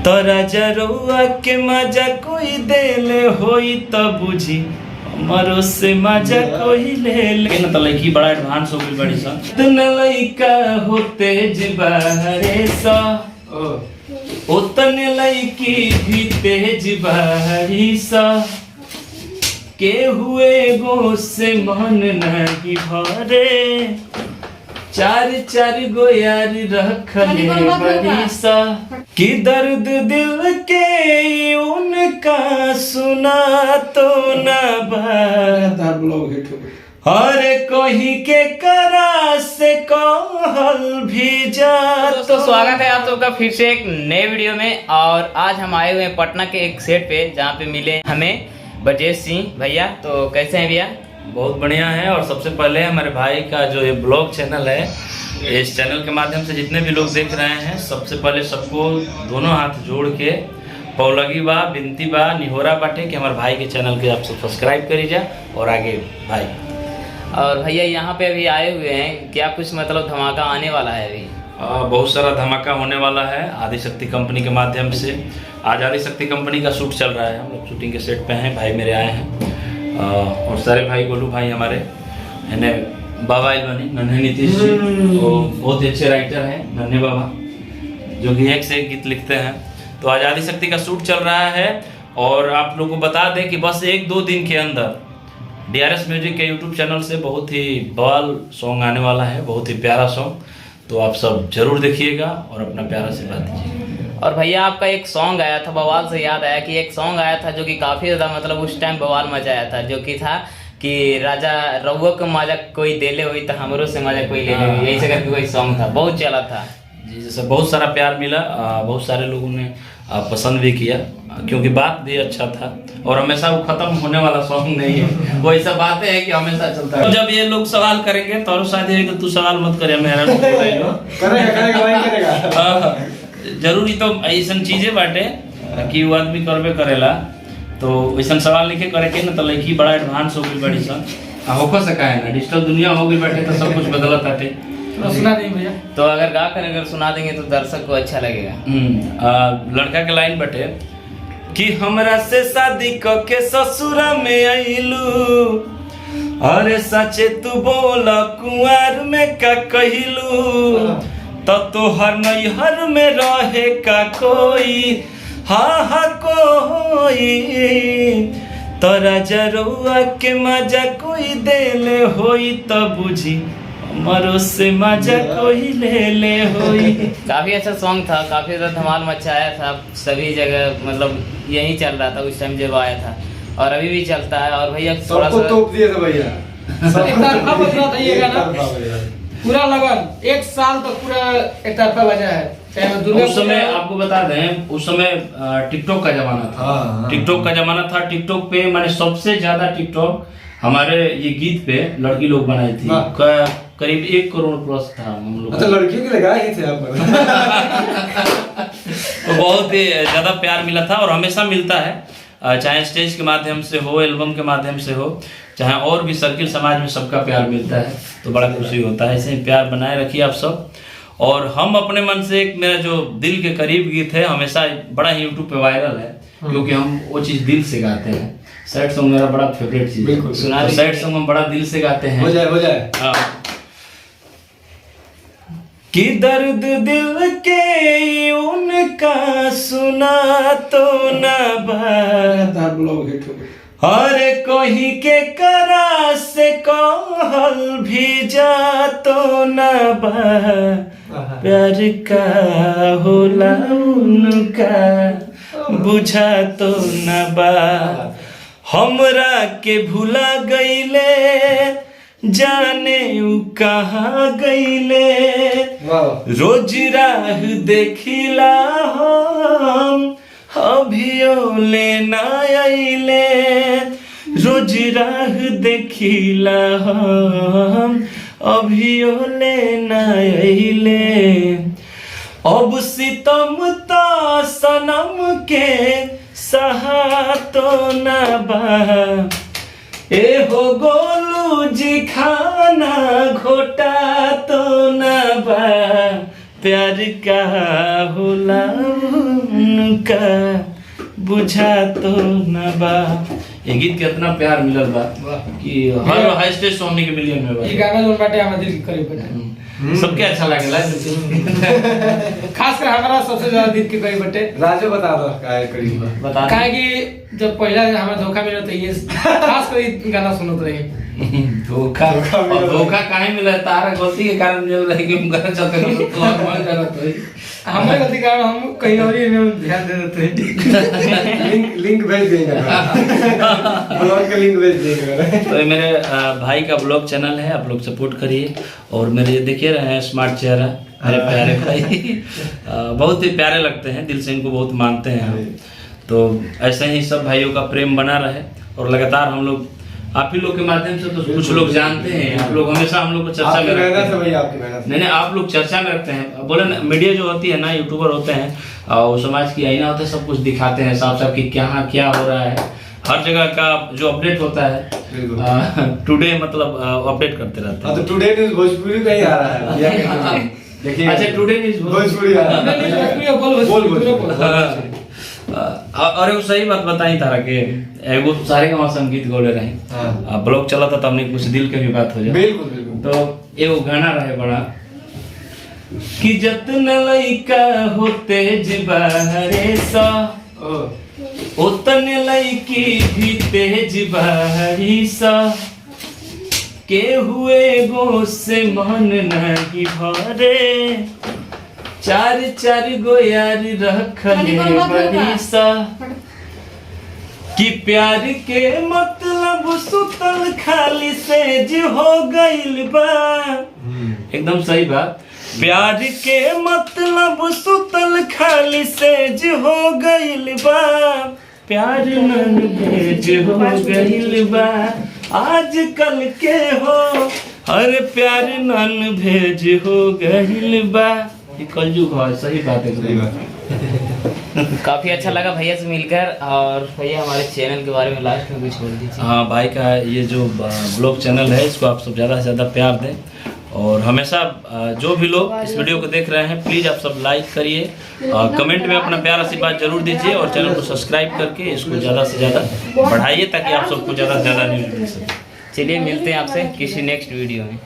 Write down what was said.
तोरा जरुआ के मजा कोई देले होई त बुझी मरो से मजा कोई ले ले न त लड़की बड़ा एडवांस हो गई बड़ी सा तन लइका होते जिबारे सा ओतने लड़की भी तेज बारी सा के हुए गो से मन नहीं भरे चार चार गो यार रखले बड़ी सा कि दर्द दिल के उनका सुना तो ना हर कोई के करा से कहल भी जा। दोस्तों स्वागत है आप सबका फिर से एक नए वीडियो में। और आज हम आए हुए हैं पटना के एक सेट पे जहाँ पे मिले हमें ब्रजेश सिंह भैया। तो कैसे हैं भैया? बहुत बढ़िया है। और सबसे पहले हमारे भाई का जो ये ब्लॉग चैनल है, इस चैनल के माध्यम से जितने भी लोग देख रहे हैं, सबसे पहले सबको दोनों हाथ जोड़ के पौलगी बा बिनती बा निहोरा बाटे कि हमारे भाई के चैनल के आप सब सब्सक्राइब करी जा और आगे भाई। और भैया यहाँ पे अभी आए हुए हैं, क्या कुछ मतलब धमाका आने वाला है अभी? बहुत सारा धमाका होने वाला है आदिशक्ति कंपनी के माध्यम से। आज आदिशक्ति कंपनी का शूट चल रहा है, हम लोग शूटिंग के सेट पे हैं, भाई मेरे आए हैं और सारे भाई गोलू भाई हमारे है बाबा बनी नन्हे नीतीश जी, वो बहुत ही अच्छे राइटर हैं नन्हे बाबा, जो कि एक से एक गीत लिखते हैं। तो आज आदिशक्ति का शूट चल रहा है और आप लोगों को बता दें कि बस 1-2 दिन के अंदर DRS म्यूजिक के यूट्यूब चैनल से बहुत ही बवाल सॉन्ग आने वाला है, बहुत ही प्यारा सॉन्ग। तो आप सब जरूर देखिएगा और अपना प्यारा से बात दीजिएगा। और भैया आपका एक सॉन्ग आया था, बवाल से याद आया कि एक सॉन्ग आया था जो कि काफ़ी ज़्यादा मतलब उस टाइम बवाल मचाया था, जो कि था कि राजा रउआ को मजा कोई देले हुई तो हमरो से मजा कोई ले ले, यही से करके कोई सॉन्ग था, बहुत चला था जी। जैसे बहुत सारा प्यार मिला, बहुत सारे लोगों ने पसंद भी किया क्योंकि बात भी अच्छा था। और हमेशा वो खत्म होने वाला सॉन्ग नहीं है, वो ऐसा बातें है कि हमेशा चलता है। जब ये लोग सवाल करेंगे तो शायद ये तू सवाल मत करे, मेरा जरूरी तो ऐसा चीजें बाटे कि वो आदमी करबे करेला, तो वैसा सवाल लिखे करे के ना तो लड़की बड़ा एडवांस हो गई बड़ी सा होको सका है ना, डिजिटल दुनिया हो गई बैठे तो सब कुछ बदलत आते। तो सुना देंगे भैया, तो अगर गा कर अगर सुना देंगे तो दर्शक को अच्छा लगेगा। लड़का के लाइन बटे कि हमरा से शादी के ससुरा में आइलू, अरे सचे तू बोला कुंवर में का कहलू, तो तोहर नैहर में रहे का कोई, हाँ कोई, तोरा जरुआ के मजा कोई देले होई त बुझी मरो से मजा कोई ले ले होई। काफी अच्छा सॉन्ग था, काफी ज्यादा धमाल मचाया था सभी जगह, मतलब यही चल रहा था उस टाइम जब आया था और अभी भी चलता है। और भैया थोड़ा सा टोप दिए थे भैया, एक तरफा बजना था ये गाना पूरा लगन 1 साल तक पूरा एक तरफा बजा है। उस समय आपको बता दें, उस समय टिकटॉक का जमाना था। टिकटॉक का जमाना था, टिकटॉक पे मैंने सबसे ज्यादा टिकटॉक हमारे ये गीत पे लड़की लोग बनाई थी, करीब 1 करोड़ प्लस था हम लोग। अच्छा लड़कियों के लगाए थे आप तो बहुत ही ज्यादा प्यार मिला था और हमेशा मिलता है, चाहे स्टेज के माध्यम से हो, एल्बम के माध्यम से हो, चाहे और भी सर्किल समाज में सबका प्यार मिलता है, तो बड़ा खुशी होता है। ऐसे ही प्यार बनाए रखिए आप सब। और हम अपने मन से एक मेरा जो दिल के करीब गीत है, हमेशा बड़ा ही यूट्यूब पे वायरल है क्योंकि हम वो चीज दिल से गाते हैं। सैड सॉन्ग मेरा बड़ा फेवरेट चीज है, सुना सैड सॉन्ग हम बड़ा दिल से गाते हैं। हो जाए कि दर्द दिल के उनका सुना तो ना हर कोई के करा से कहल भी जा तो ना प्यार का होला उनका बुझा तो ना बा, हमरा के भुला गईले जाने उ कहाँ गईले, रोज राह देखिला हम अभियो लेना आइले, रोज राह देखिला हम अभियो लेना आइले, अब सितम ता सनम के सहा तो ना बा, ए हो गोलू जी खाना घोटा तो ना बा, प्यार का होला लंका बुझा तो न बा। ये गीत के इतना प्यार मिलल बा कि हर हाईएस्ट सॉन्ग के मिलियन में ई बा। गाना जोन बाटे हमरा दिल के करीब बाटे। सबके अच्छा लागेला खास कर हमारा सबसे ज्यादा दिल के करीब बाटे। राजू बता दो काय करीब बा। बता काहे कि जब पहला हमारा धोखा मिला तो ये खास कर ई गाना सुनत रही। धोखा धोखा काहे मिला है? तारा गलती के कारण मिल रही कि हम घर चलते हैं तो और मन कर तो हमारे गलती कारण हम कहीं और ही में ध्यान दे देते हैं। लिंक भेज देंगे ब्लॉग का लिंक भेज देंगे। तो ये मेरे भाई का ब्लॉग चैनल है, आप लोग सपोर्ट करिए। और मेरे ये देखिए रहे हैं स्मार्ट चेहरा, मेरे प्यारे भाई बहुत ही प्यारे लगते हैं, दिल से इनको बहुत मानते हैं हम। तो ऐसे ही सब भाइयों का प्रेम बना रहे और लगातार हम लोग आप ही लोग के माध्यम से तो कुछ लोग जानते हैं, आप लोग हमेशा हम लोग को चर्चा में रखते हैं। भैया आपकी मेहनत नहीं आप लोग चर्चा में रखते हैं। बोले ना मीडिया जो होती है ना, यूट्यूबर होते हैं और समाज की आईना होता है, सब कुछ दिखाते हैं साफ साफ कि क्या हो रहा है। हर जगह का जो अपडेट होता है टुडे मतलब अपडेट करते रहते हैं। तो टुडे न्यूज़ भोजपुरी का ही आ रहा है भैया। देखिए अच्छा टुडे न्यूज़ भोजपुरी आ रहा है। बोल और एगो सही बात बताई तारा के एगो सारे का संगीत गौले रही हाँ। ब्लॉग चला था, हमने कुछ दिल के भी बात हो जाए। बिल्कुल बिल्कुल। तो एगो गाना रहे बड़ा कि जतन लइका होते जिबारे सा उतने लइकी भी तेज बारी सा के हुए गो से मन नहीं भरे चार गो यार रखले बड़ी सा कि प्यार के मतलब सुतल खाली सेज हो गइल बा। एकदम सही बात। प्यार के मतलब सुतल खाली सेज हो गइल बा, प्यार नन भेज हो गइल बा आजकल के हो, हर प्यार नन भेज हो गइल बा। ये कलयुग है, सही बात है। सही बात। काफी अच्छा लगा भैया से मिलकर। और भैया हमारे चैनल के बारे में लास्ट में कुछ बोल दीजिए। हाँ भाई का ये जो ब्लॉग चैनल है इसको आप सब ज़्यादा से ज़्यादा प्यार दें और हमेशा जो भी लोग इस वीडियो को देख रहे हैं प्लीज़ आप सब लाइक करिए, कमेंट में अपना प्यार आशीर्वाद जरूर दीजिए और चैनल को सब्सक्राइब करके इसको ज़्यादा से ज़्यादा बढ़ाइए ताकि आप सबको ज़्यादा से ज़्यादा न्यूज़ मिल सके। चलिए मिलते हैं आपसे किसी नेक्स्ट वीडियो में।